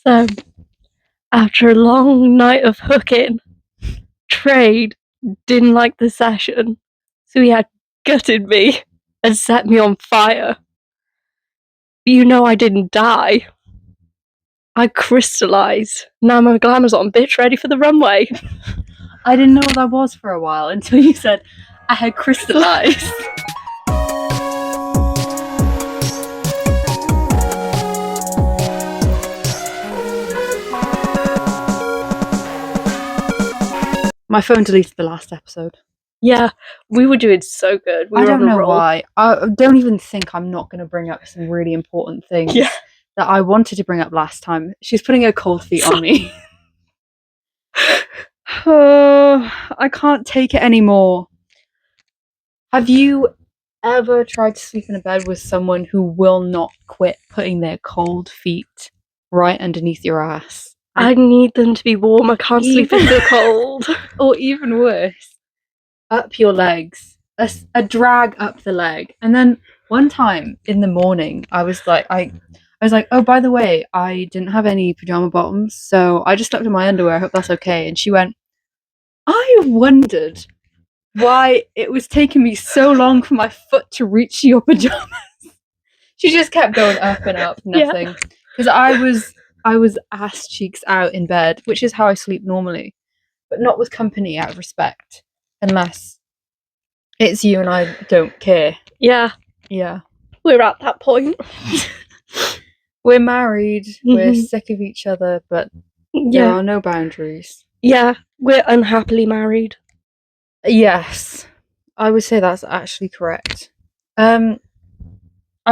So, after a long night of hooking, Trade didn't like the session, so he had gutted me and set me on fire. But you know I didn't die. I crystallised. Now I'm a glamazon bitch ready for the runway. I didn't know what that was for a while until you said I had crystallised. My phone deleted the last episode. Yeah, we were doing so good. We I were don't on a know roll. why. I don't even think I'm not going to bring up some really important things that I wanted to bring up last time. She's putting her cold feet on me. I can't take it anymore. Have you ever tried to sleep in a bed with someone who will not quit putting their cold feet right underneath your ass? I need them to be warm. I can't sleep in the cold. Or even worse, up your legs. A drag up the leg. And then one time in the morning, I was like, oh, by the way, I didn't have any pajama bottoms, so I just slept in my underwear. I hope that's okay. And she went, I wondered why it was taking me so long for my foot to reach your pajamas. She just kept going up and up, nothing. Because I was ass cheeks out in bed, which is how I sleep normally, but not with company, out of respect, unless it's you and I don't care. Yeah. We're at that point. We're married, we're sick of each other, but there are no boundaries. Yeah, we're unhappily married. Yes, I would say that's actually correct. I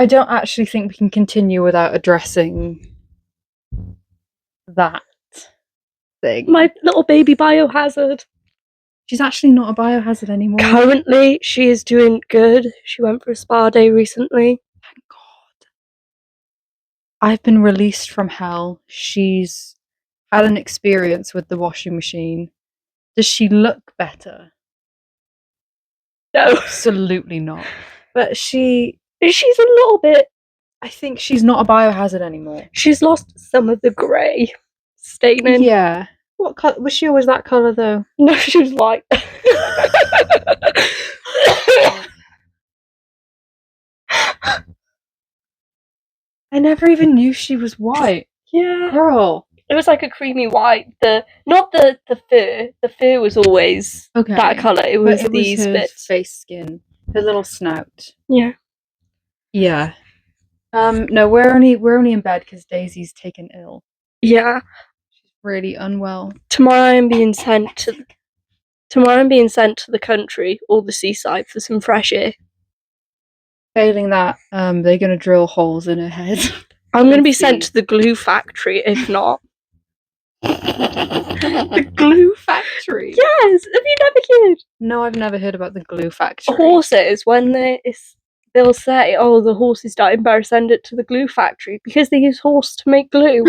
don't actually think we can continue without addressing that thing. My little baby biohazard. She's actually not a biohazard anymore. Currently, she is doing good. She went for a spa day recently. Thank God. I've been released from hell. She's had an experience with the washing machine. Does she look better? No. Absolutely not. But she's a little bit... I think she's not a biohazard anymore. She's lost some of the grey staining. Yeah. What colour? Was she always that colour though? No, she was white. I never even knew she was white. Yeah. Girl. It was like a creamy white. Not the fur. The fur was always that colour. It was these bits. Face skin. Her little snout. Yeah. Yeah. No, we're only in bed because Daisy's taken ill. Yeah. She's really unwell. Tomorrow I'm being sent to the country or the seaside for some fresh air. Failing that, they're gonna drill holes in her head. I'm gonna be sent to the glue factory if not. The glue factory? Yes! Have you never heard? No, I've never heard about the glue factory. Horses, when they'll say, oh, the horse is dying, better send it to the glue factory, because they use horse to make glue.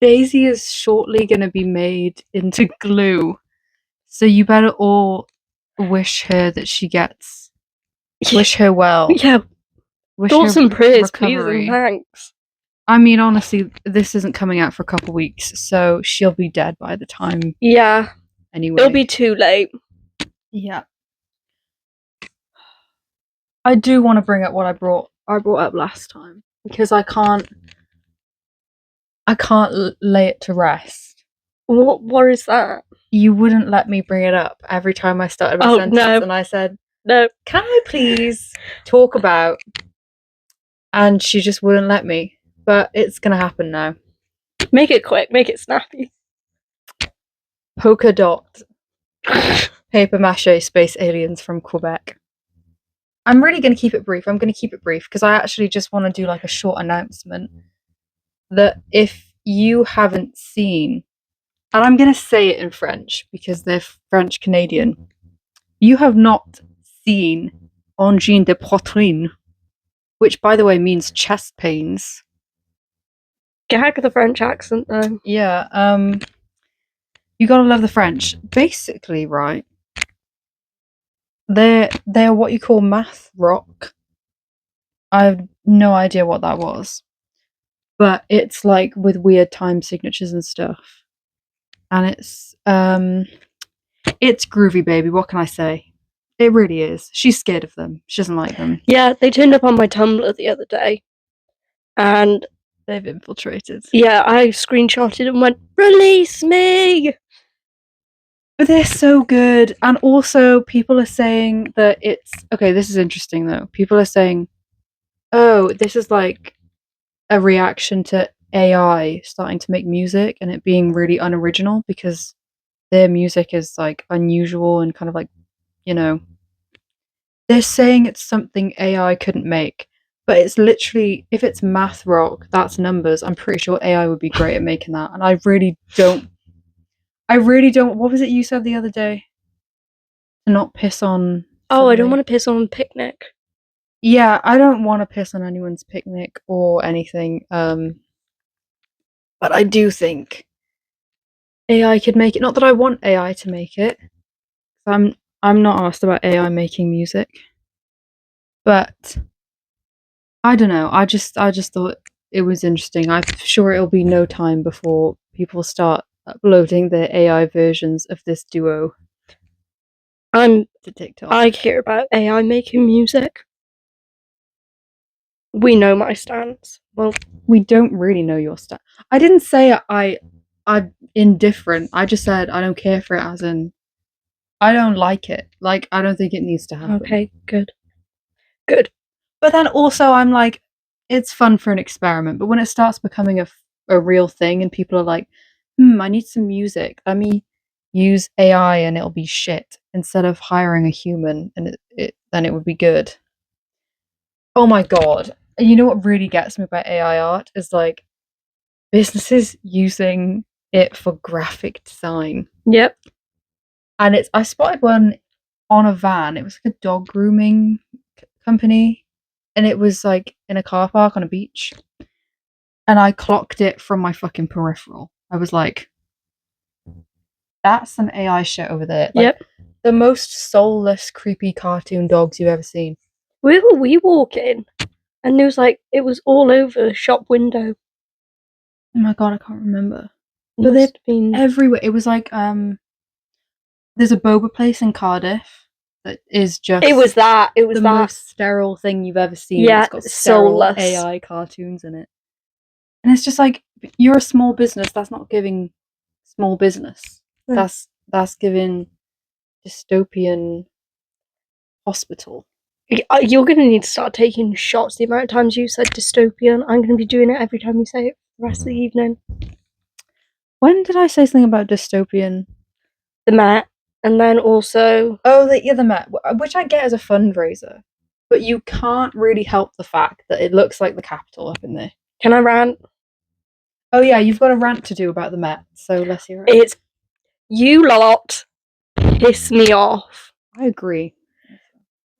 Daisy is shortly going to be made into glue, so you better all wish her that she gets... Wish her well. Yeah. Thoughts and prayers, recovery. Please and thanks. I mean, honestly, this isn't coming out for a couple weeks, so she'll be dead by the time. Yeah. Anyway. It'll be too late. Yeah. I do want to bring up what I brought up last time, because I can't lay it to rest. What is that? You wouldn't let me bring it up every time I started a sentence, and I said, no. Can I please talk about? And she just wouldn't let me. But it's gonna happen now. Make it quick, make it snappy. Polka dot paper mache space aliens from Quebec. I'm really going to keep it brief. I'm going to keep it brief because I actually just want to do like a short announcement that if you haven't seen, and I'm going to say it in French because they're French Canadian, you have not seen angine de poitrine, which by the way means chest pains. Gag the French accent though. Yeah, you gotta love the French. Basically, right? They're what you call math rock. I have no idea what that was. but it's like with weird time signatures and stuff. And it's groovy, baby. What can I say? It really is. She's scared of them. She doesn't like them. Yeah, they turned up on my Tumblr the other day. And they've infiltrated. Yeah, I screenshotted and went, "Release me!" But they're so good. And also, people are saying that it's... Okay, this is interesting, though. People are saying, oh, this is like a reaction to AI starting to make music and it being really unoriginal because their music is like unusual and kind of like, you know, they're saying it's something AI couldn't make, but it's literally, if it's math rock, that's numbers. I'm pretty sure AI would be great at making that. And I really don't. What was it you said the other day? To not piss on. Oh, I don't want to piss on a picnic. Yeah, I don't want to piss on anyone's picnic or anything. But I do think AI could make it. Not that I want AI to make it. I'm not asked about AI making music. But I don't know. I just thought it was interesting. I'm sure it'll be no time before people start uploading their AI versions of this duo to TikTok. I care about AI making music. We know my stance. Well, we don't really know your stance. I didn't say I'm indifferent. I just said I don't care for it, as in I don't like it. Like, I don't think it needs to happen. Okay, good. But then also I'm like, it's fun for an experiment. But when it starts becoming a real thing and people are like, I need some music. Let me use AI and it'll be shit instead of hiring a human and then it would be good. Oh my god. And you know what really gets me about AI art is like businesses using it for graphic design. Yep. And I spotted one on a van. It was like a dog grooming company. And it was like in a car park on a beach. And I clocked it from my fucking peripheral. I was like, that's some AI shit over there. Like, yep. The most soulless, creepy cartoon dogs you've ever seen. Where were we walking? And it was all over the shop window. Oh my god, I can't remember. But they've been everywhere. It was like, there's a boba place in Cardiff that is just... It was that. most sterile thing you've ever seen. Yeah, it's got sterile soulless AI cartoons in it. And it's just like, you're a small business, that's not giving small business. That's giving dystopian hospital. You're going to need to start taking shots the amount of times you said dystopian. I'm going to be doing it every time you say it for the rest of the evening. When did I say something about dystopian? The Met. And then also... Oh, the Met, which I get as a fundraiser. But you can't really help the fact that it looks like the Capitol up in there. Can I rant? Oh yeah, you've got a rant to do about the Met, so let's hear it. It's... You lot piss me off. I agree.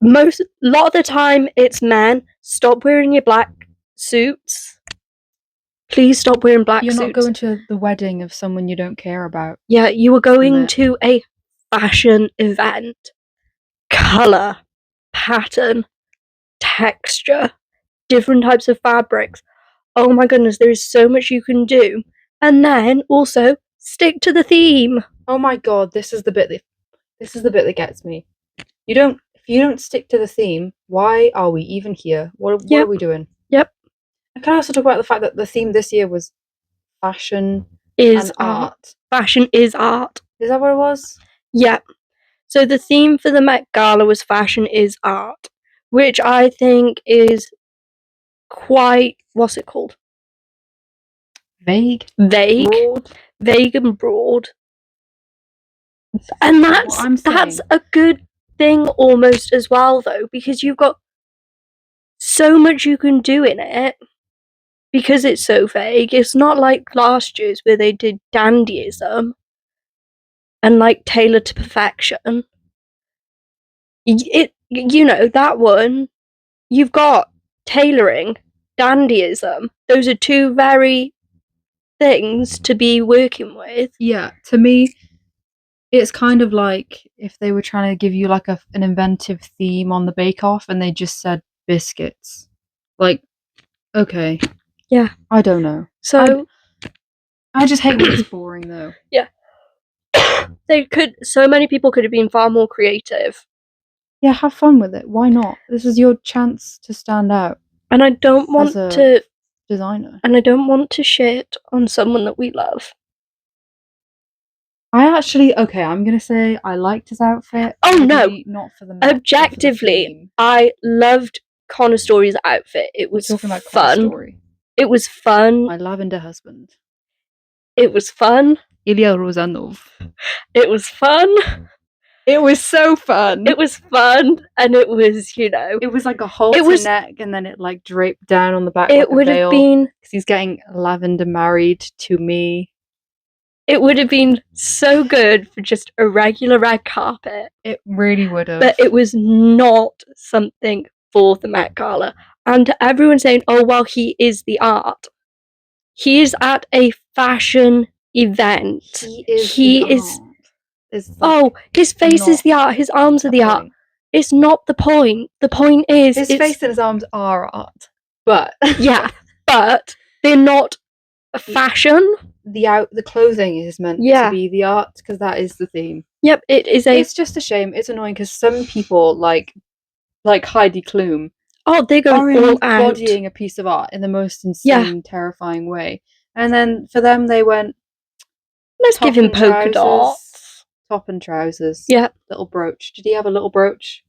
A lot of the time, it's men. Stop wearing your black suits. Please stop wearing black suits. You're not going to the wedding of someone you don't care about. Yeah, you were going to a fashion event. Colour, pattern, texture, different types of fabrics. Oh my goodness, there is so much you can do. And then also stick to the theme. Oh my god, this is the bit that gets me. If you don't stick to the theme, why are we even here? What are we doing? Yep. I can also talk about the fact that the theme this year was fashion and art. Fashion is art. Is that what it was? Yep. So the theme for the Met Gala was fashion is art, which I think is quite, what's it called? Vague. Broad. Vague and broad. And that's a good thing almost as well, though, because you've got so much you can do in it because it's so vague. It's not like last year's where they did dandyism and like tailored to perfection. That one, you've got tailoring, dandyism. Those are two very things to be working with. Yeah, to me, it's kind of like if they were trying to give you like an inventive theme on the Bake Off and they just said biscuits. Like, okay. Yeah. I don't know. So I just hate when it's boring though. so many people could have been far more creative. Yeah, have fun with it. Why not? This is your chance to stand out And I don't want as a to designer. and I don't want to shit on someone that we love. I'm gonna say I liked his outfit. Oh no! Maybe not for the Met, but for the Objectively, theme. I loved Connor Story's outfit. It We're was talking about Connor fun. Story. It was fun. My lavender husband. It was fun. Ilya Rozanov. It was fun. It was so fun. It was fun, and it was, you know, It was like a halter neck, and then it like draped down on the back. it like would a veil, have been. because he's getting lavender married to me. It would have been so good for just a regular red carpet. It really would have. But it was not something for the Met Gala. And to everyone saying, oh, well, he is the art. He is at a fashion event. He is. Oh, his face is the art. His arms are the art. It's not the point. The point is his face and his arms are art. But yeah, but they're not a fashion. The clothing is meant to be the art, because that is the theme. Yep, it is It's just a shame. It's annoying because some people like Heidi Klum. Oh, they go all out, embodying a piece of art in the most insane, terrifying way. And then for them, they went, let's give him polka dots. Top and trousers. Yeah. Little brooch. Did he have a little brooch?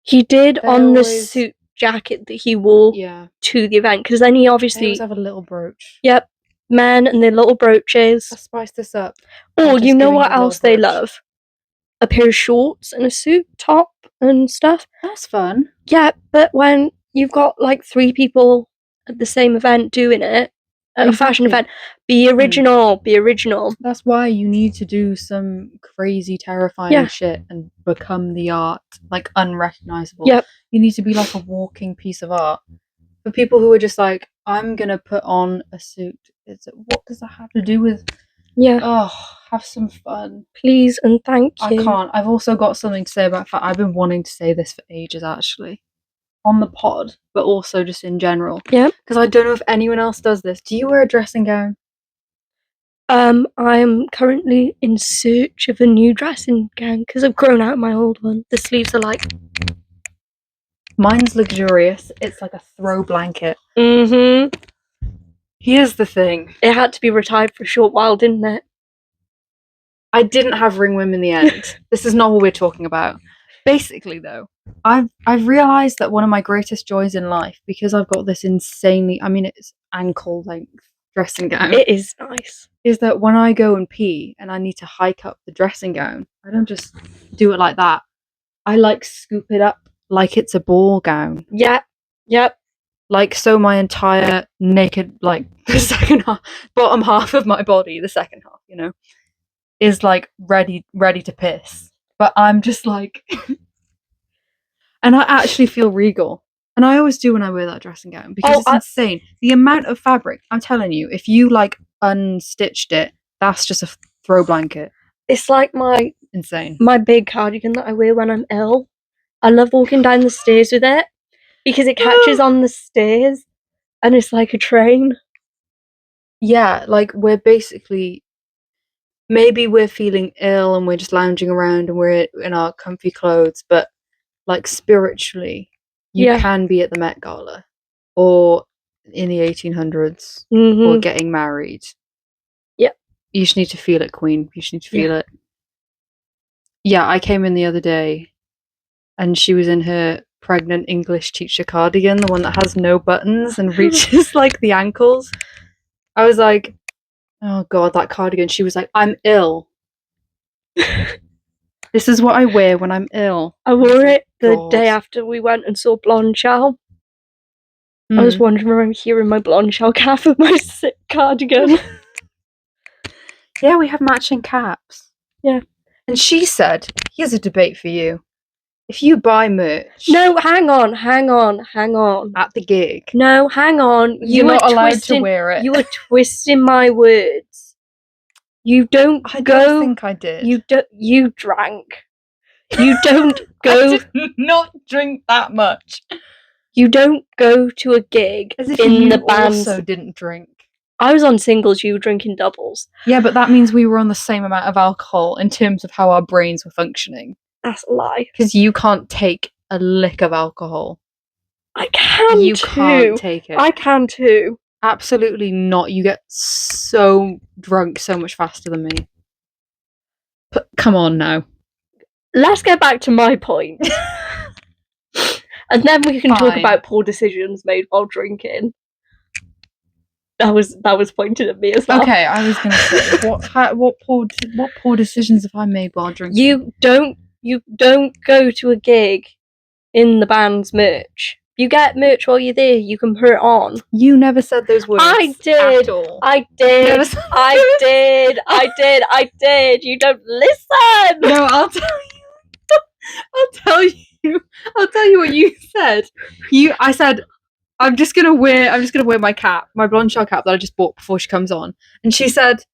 He did on the suit jacket that he wore to the event, because then he obviously... They always have a little brooch. Yep. Men and their little brooches. Let's spice this up. Or you know what else they love? A pair of shorts and a suit top and stuff. That's fun. Yeah, but when you've got like 3 people at the same event doing it, at a fashion event, be original, be original. That's why you need to do some crazy, terrifying shit and become the art, like unrecognizable. Yep. You need to be like a walking piece of art. For people who are just like, I'm gonna put on a suit, what does that have to do with? Yeah. Oh, have some fun. Please and thank you. I can't. I've also got something to say about that. I've been wanting to say this for ages, actually. On the pod, but also just in general. Yeah. Because I don't know if anyone else does this. Do you wear a dressing gown? I'm currently in search of a new dressing gown because I've grown out my old one. The sleeves are like... Mine's luxurious. It's like a throw blanket. Mm-hmm. Here's the thing. It had to be retired for a short while, didn't it? I didn't have ringworm in the end. This is not what we're talking about. Basically, though, I've realised that one of my greatest joys in life, because I've got this insanely, I mean, it's ankle length dressing gown. It is nice. Is that when I go and pee and I need to hike up the dressing gown, I don't just do it like that. I like scoop it up like it's a ball gown. Yeah. Yep. Like, so my entire naked, like, the second half, bottom half of my body, the second half, you know, is like ready to piss. But I'm just like, and I actually feel regal. And I always do when I wear that dressing gown, because it's insane. The amount of fabric, I'm telling you, if you like unstitched it, that's just a throw blanket. It's like my big cardigan that I wear when I'm ill. I love walking down the stairs with it because it catches on the stairs and it's like a train. Yeah, like we're basically, maybe we're feeling ill and we're just lounging around and we're in our comfy clothes, but like spiritually, you can be at the Met Gala or in the 1800s or getting married. Yep. You just need to feel it, Queen. You just need to feel it. Yeah, I came in the other day and she was in her pregnant English teacher cardigan, the one that has no buttons and reaches like the ankles. I was like, oh god, that cardigan. She was like, I'm ill. This is what I wear when I'm ill. I wore it the day after we went and saw Blonde Shell. I was wandering around here in my Blonde Shell cap of my sick cardigan. Yeah, we have matching caps. Yeah. And she said, here's a debate for you. If you buy merch... No, hang on. At the gig. No, hang on. You're not allowed to wear it. You were twisting my words. You don't I don't think I did. You drank. You don't go... I did not drink that much. You don't go to a gig As if in you the band. also didn't drink. I was on singles, you were drinking doubles. Yeah, but that means we were on the same amount of alcohol in terms of how our brains were functioning. That's a lie. Because you can't take a lick of alcohol. I can You too. can't take it. I can too. Absolutely not. You get so drunk so much faster than me. But come on now. Let's get back to my point. And then we can talk Fine. about poor decisions made while drinking. That was pointed at me as well. Okay, I was gonna say what poor decisions have I made while drinking? You don't go to a gig in the band's merch. You get merch while you're there. You can put it on. You never said those words. I did. At all. I did. I did. I did. I did. You don't listen. No, I'll tell you. I'll tell you what you said. I said I'm just gonna wear my cap, my blonde shell cap that I just bought before she comes on. And she said,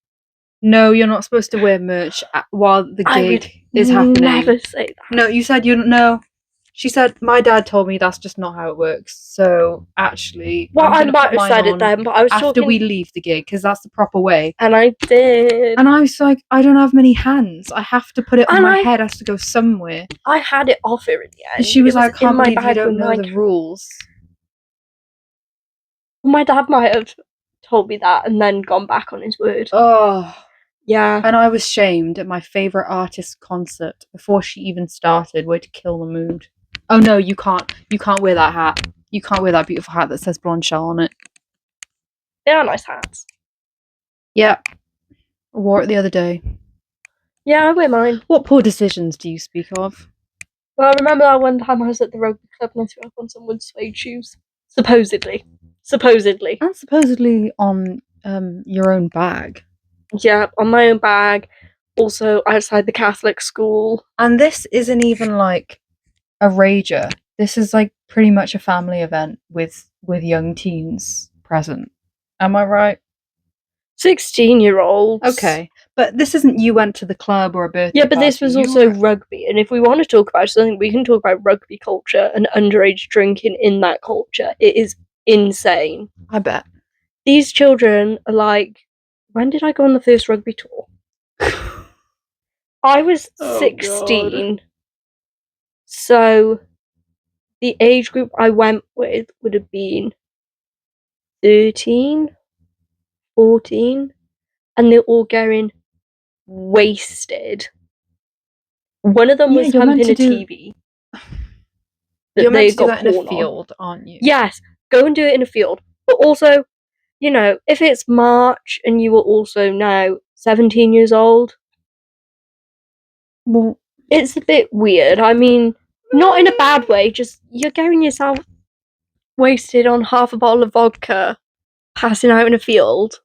"No, you're not supposed to wear merch while the gig is happening." Never say that. No, you said no. She said, "My dad told me that's just not how it works." So actually, well, I might have said it then, but I was after talking... we leave the gig because that's the proper way. And I did. And I was like, I don't have many hands. I have to put it on my head. It has to go somewhere. I had it off her in the end. And she was like, "I can't believe you don't know the rules." My dad might have told me that and then gone back on his word. Oh. Yeah. And I was shamed at my favourite artist's concert before she even started. Way to kill the mood. Oh no, you can't wear that hat. You can't wear that beautiful hat that says blonde shell on it. They are nice hats. Yeah. I wore it the other day. Yeah, I wear mine. What poor decisions do you speak of? Well, I remember that one time I was at the rugby club and I threw up on someone's suede shoes. Supposedly. And supposedly on your own bag. Yeah, on my own bag. Also outside the Catholic school. And this isn't even like a rager. This is like pretty much a family event with young teens present. Am I right? 16-year-olds. Okay. But this isn't you went to the club or a birthday. Yeah, but this was also rugby. And if we want to talk about something, we can talk about rugby culture and underage drinking in that culture. It is insane. I bet. These children are like, when did I go on the first rugby tour? I was 16. God. So the age group I went with would have been 13, 14, and they're all going wasted. One of them was humping a TV. You're meant to do that in a field, aren't you? Yes, go and do it in a field. But also, you know, if it's March and you are also now 17 years old, well, it's a bit weird. I mean, not in a bad way, just you're getting yourself wasted on half a bottle of vodka, passing out in a field.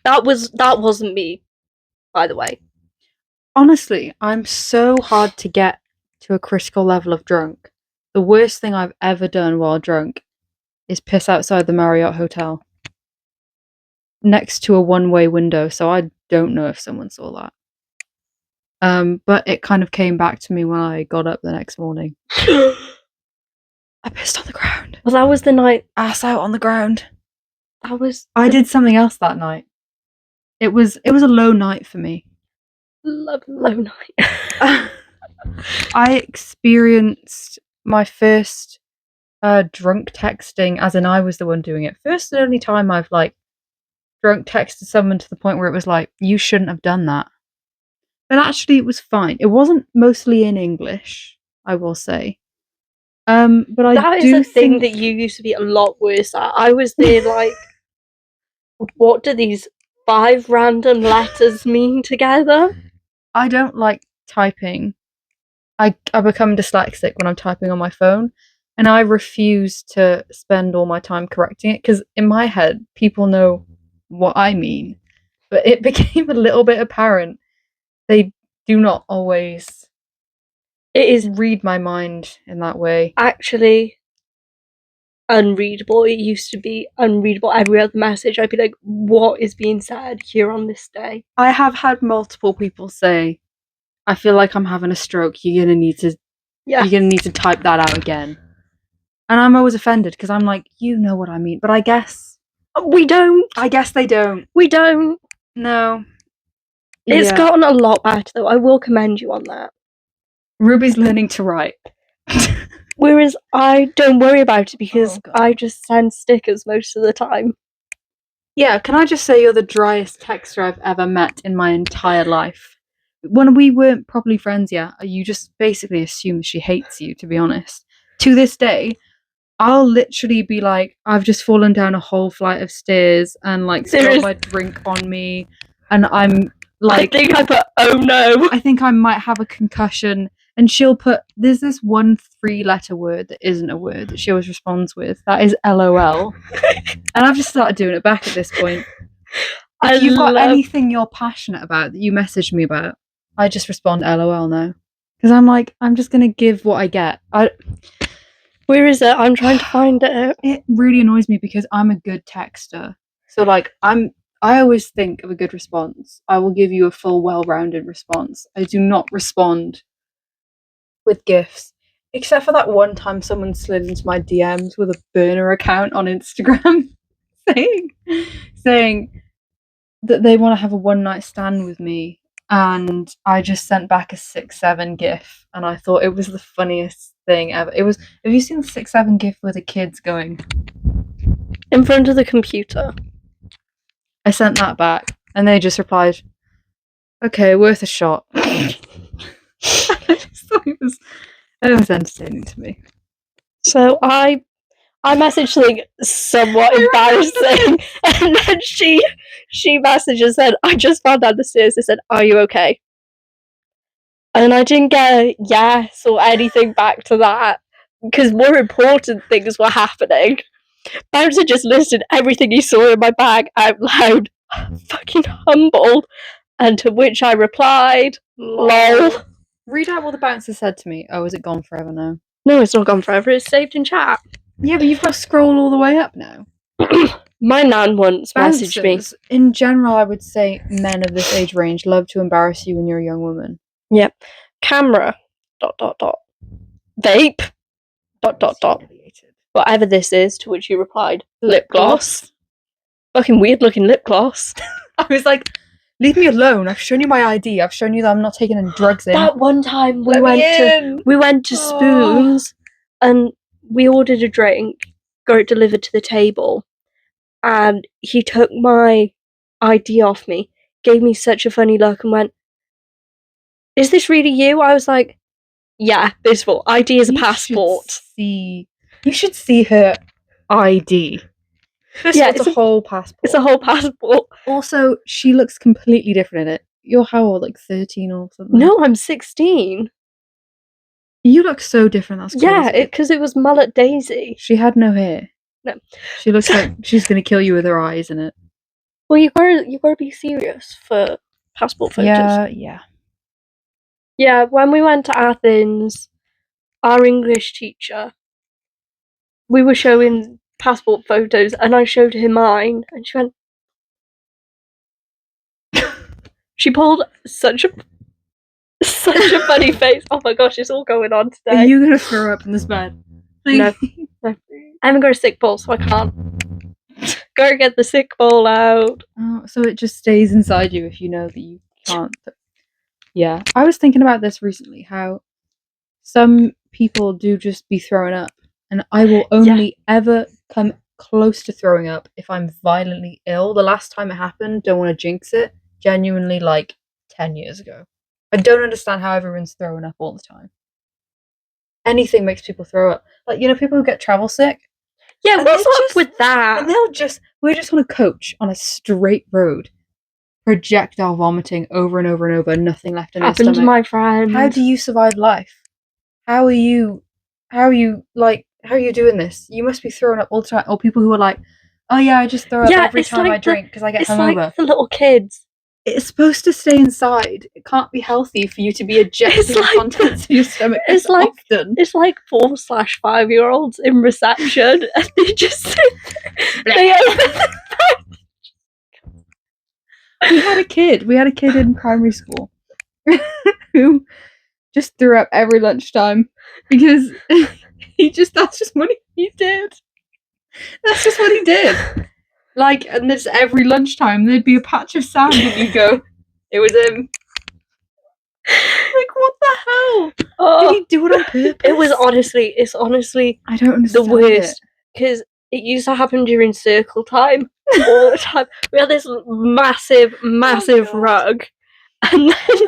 That wasn't me, by the way. Honestly, I'm so hard to get to a critical level of drunk. The worst thing I've ever done while drunk is piss outside the Marriott Hotel. Next to a one-way window, so I don't know if someone saw that. But it kind of came back to me when I got up the next morning. I pissed on the ground. Well, that was the night. Ass out on the ground. I did something else that night. It was a low night for me. Low night. I experienced my first drunk texting, as in I was the one doing it. First and only time I've like drunk texted someone to the point where it was like, you shouldn't have done that. But actually it was fine. It wasn't mostly in English, I will say. But that is a thing that you used to be a lot worse at. I was there like, what do these 5 random letters mean together? I don't like typing. I become dyslexic when I'm typing on my phone, and I refuse to spend all my time correcting it because in my head people know what I mean, but it became a little bit apparent they do not always read my mind in that way. Actually, unreadable. It used to be unreadable. Every other message I'd be like, what is being said here on this day? I have had multiple people say, I feel like I'm having a stroke. You're gonna need to type that out again. And I'm always offended because I'm like, you know what I mean. But I guess We don't. they don't. We don't. No. It's gotten a lot better, though. I will commend you on that. Ruby's learning to write. Whereas I don't worry about it because I just send stickers most of the time. Yeah, can I just say you're the driest texter I've ever met in my entire life. When we weren't properly friends yet, you just basically assume she hates you, to be honest. To this day, I'll literally be like, I've just fallen down a whole flight of stairs and like spilled my drink on me, and I'm like, I think I put, oh no. I think I might have a concussion. And she'll put, there's this one 3-letter word that isn't a word that she always responds with. That is LOL. And I've just started doing it back at this point. If you've got anything you're passionate about that you message me about, I just respond LOL now. Because I'm like, I'm just going to give what I get. Where is it? I'm trying to find it. It really annoys me because I'm a good texter. So like, I always think of a good response. I will give you a full, well-rounded response. I do not respond with gifts, except for that one time someone slid into my DMs with a burner account on Instagram saying that they want to have a one-night stand with me, and I just sent back a 6-7 gif, and I thought it was the funniest thing ever. It was, have you seen the 6-7 gif with the kids going in front of the computer? I sent that back and they just replied, okay, worth a shot. I just thought it was entertaining to me. So I messaged something somewhat embarrassing, and then she messaged and said, I just found down the stairs. I said, are you okay? And I didn't get a yes or anything back to that because more important things were happening. Bouncer just listed everything he saw in my bag out loud, fucking humbled, and to which I replied, lol. Read out what the bouncer said to me. Oh, is it gone forever now? No, it's not gone forever, it's saved in chat. Yeah, but you've got to scroll all the way up now. My nan once messaged me. In general, I would say men of this age range love to embarrass you when you're a young woman. Yep. Camera, ... Vape, ... Whatever this is, to which you replied, lip gloss. Fucking weird looking lip gloss. I was like, leave me alone. I've shown you my ID. I've shown you that I'm not taking any drugs in. That one time we went to Spoons and we ordered a drink, got it delivered to the table, and he took my ID off me, gave me such a funny look and went, is this really you? I was like, yeah, this one. ID is a passport. You should see her ID. It's a whole passport. It's a whole passport. Also, she looks completely different in it. You're how old? Like 13 or something? No, I'm 16. You look so different. That's crazy. Yeah, because it was Mullet Daisy. She had no hair. No. She looks like she's going to kill you with her eyes in it. Well, you gotta be serious for passport photos. Yeah, when we went to Athens, our English teacher, we were showing passport photos and I showed her mine and she went, she pulled such a funny face. Oh my gosh, it's all going on today. Are you going to throw up in this bed? No. I haven't got a sick ball, so I can't. Go get the sick ball out. Oh, so it just stays inside you if you know that you can't. Yeah, I was thinking about this recently, how some people do just be throwing up, and I will only ever come close to throwing up if I'm violently ill. The last time it happened, don't want to jinx it, genuinely like 10 years ago. I don't understand how everyone's throwing up all the time. Anything makes people throw up. Like, you know, people who get travel sick? Yeah, what's up with that? And we're just on a coach on a straight road, projectile vomiting over and over and over, nothing left in their stomach. Happened to my friend. How do you survive life? How are you doing this? You must be throwing up all the time. Or people who are like, oh yeah, I just throw up every time I drink because I get hungover. It's like the little kids. It's supposed to stay inside. It can't be healthy for you to be ejecting the contents of your stomach often. It's like 4/5-year-olds in reception and they just sit there. We had a kid in primary school who just threw up every lunchtime because that's just what he He did. That's just what he did. Like, and there's every lunchtime there'd be a patch of sand, and you go, "It was him." Like, what the hell? Oh, Did he do it on purpose? It's honestly I don't the understand worst. Because it used to happen during circle time all the time. We had this massive God. rug, and then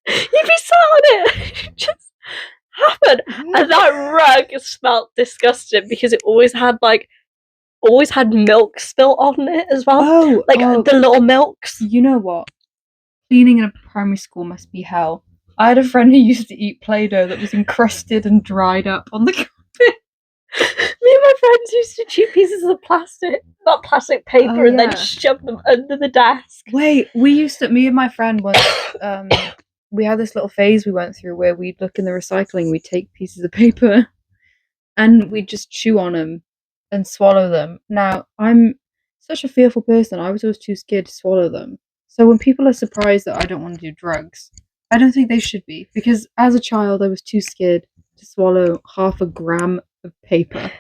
you'd be sat on it. It just happened. And that rug smelled disgusting because it always had milk spilt on it as well. The little milks. You know what? Cleaning in a primary school must be hell. I had a friend who used to eat Play-Doh that was encrusted and dried up on the carpet. Me and my friends used to chew pieces of plastic paper, and then shove them under the desk. Wait, me and my friend once, we had this little phase we went through where we'd look in the recycling, we'd take pieces of paper, and we'd just chew on them and swallow them. Now, I'm such a fearful person, I was always too scared to swallow them. So when people are surprised that I don't want to do drugs, I don't think they should be, because as a child I was too scared to swallow 0.5 gram of paper.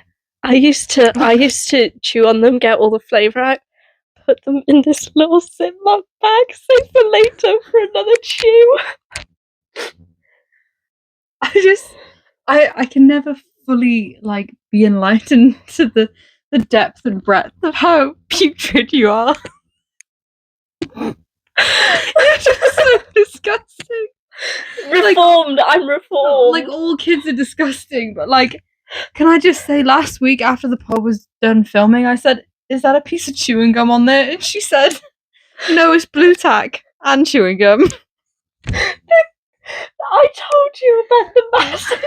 I used to chew on them, get all the flavour out, put them in this little Ziploc bag, save for later for another chew. I can never fully be enlightened to the depth and breadth of how putrid you are. You're just so disgusting. Reformed. I'm reformed. All kids are disgusting, but can I just say, last week after the pod was done filming, I said, "Is that a piece of chewing gum on there?" And she said, "No, it's blue tack and chewing gum." I told you about the massive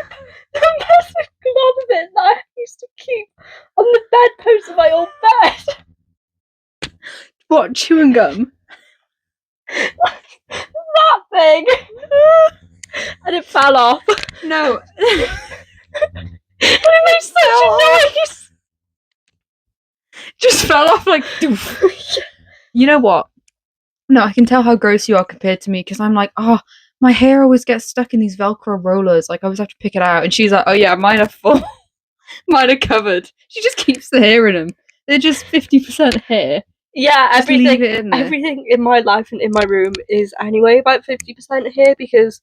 glob of it that I used to keep on the bedpost of my old bed. What, chewing gum? That big. And it fell off. No. And it made such a noise. Just fell off You know what? No, I can tell how gross you are compared to me, because I'm like, oh, my hair always gets stuck in these Velcro rollers. I always have to pick it out. And she's like, oh yeah, mine are full. Mine are covered. She just keeps the hair in them. They're just 50% hair. Yeah, everything in my life and in my room is anyway about 50% hair, because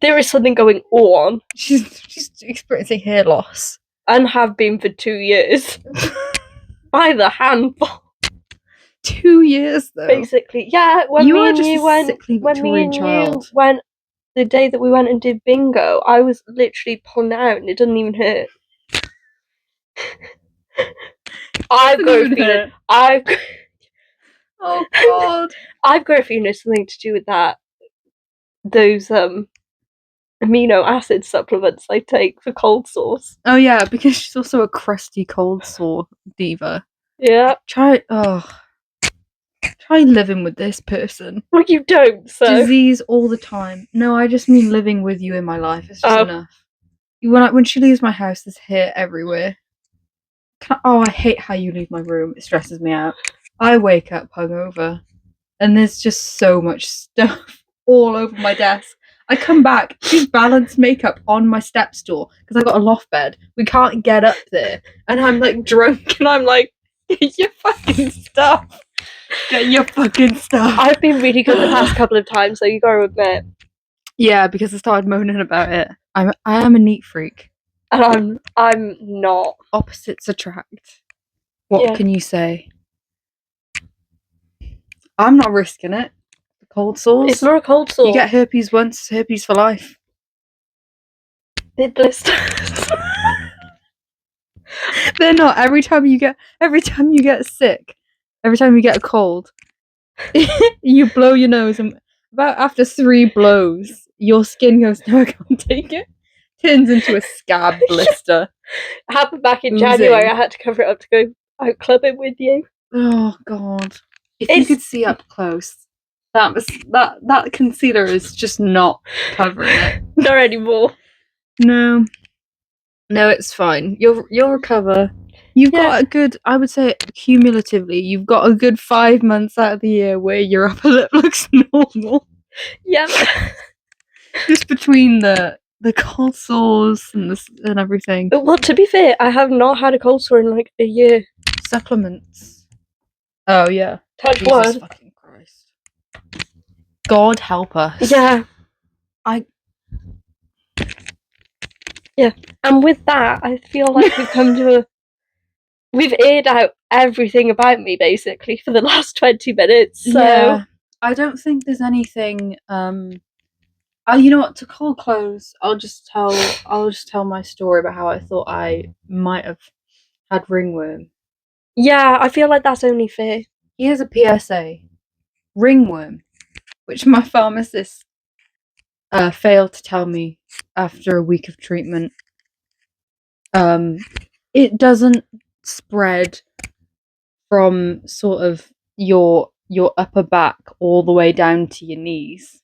there is something going on. She's experiencing hair loss. And have been for 2 years. By the handful. 2 years though. Basically, yeah. When me and you went the day that we went and did bingo, I was literally pulling it out, and it doesn't even hurt. I've got a feeling. Oh god. I've got a feeling it's something to do with that. Those amino acid supplements I take for cold sores. Oh yeah, because she's also a crusty cold sore diva. Yeah. Try living with this person. Well, you don't, so. Disease all the time. No, I just mean living with you in my life. It's just enough. When she leaves my house, there's hair everywhere. I hate how you leave my room. It stresses me out. I wake up hungover, and there's just so much stuff all over my desk. I come back, she's balanced makeup on my step stool, because I got a loft bed. We can't get up there. And I'm drunk, and I'm like, get your fucking stuff. Get your fucking stuff. I've been really good the past couple of times, so you gotta admit. Yeah, because I started moaning about it. I am a neat freak. And I'm not. Opposites attract. What can you say? I'm not risking it. The cold sores. It's not a cold sore. You get herpes once, herpes for life. They're blisters. They're not. Every time you get sick, every time you get a cold, you blow your nose, and about after 3 blows, your skin goes, no, I can't take it. Turns into a scab blister. It happened back in January. I had to cover it up to go out clubbing with you. Oh god! If you could see up close, that concealer is just not covering it. Not anymore. No, it's fine. You'll recover. You've got a good, I would say, cumulatively, you've got a good 5 months out of the year where your upper lip looks normal. Yeah. Just between the the cold sores and everything. Well, to be fair, I have not had a cold sore in like a year. Supplements. Oh yeah. Touch Jesus wood. fucking Christ. God help us. Yeah. And with that, I feel like we've aired out everything about me basically for the last 20 minutes. So yeah. I don't think there's anything. You know what? To close, I'll just tell my story about how I thought I might have had ringworm. yeah, I feel like that's only fair. Here's a PSA: ringworm, which my pharmacist failed to tell me after a week of treatment. It doesn't spread from sort of your upper back all the way down to your knees.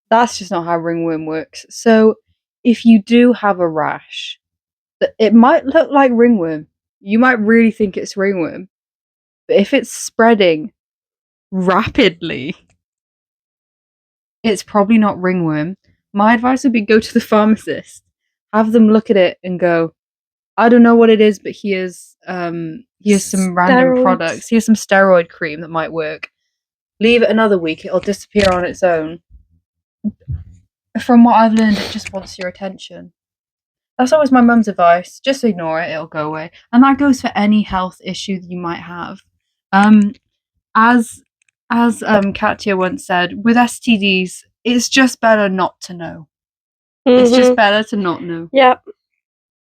That's just not how ringworm works. So if you do have a rash, it might look like ringworm. You might really think it's ringworm. But if it's spreading rapidly, it's probably not ringworm. My advice would be go to the pharmacist, have them look at it and go, I don't know what it is, but here's some random products. Here's some steroid cream that might work. Leave it another week, it'll disappear on its own. From what I've learned, it just wants your attention. That's always my mum's advice. Just ignore it, it'll go away. And that goes for any health issue that you might have. As Katya once said, with STDs, it's just better not to know. Mm-hmm. It's just better to not know. Yep.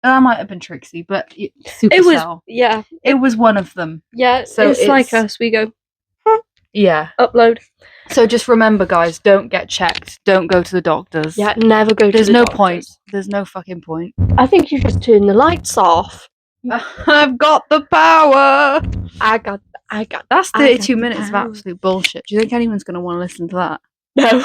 That might have been Trixie, but Supercell. It was one of them. Yeah, so it's like us. We go, yeah, upload. So just remember, guys, don't get checked. Don't go to the doctors. Yeah, never go to the doctors. There's no point. There's no fucking point. I think you just turn the lights off. I've got the power. I got. That's 32 minutes of absolute bullshit. Do you think anyone's going to want to listen to that? No.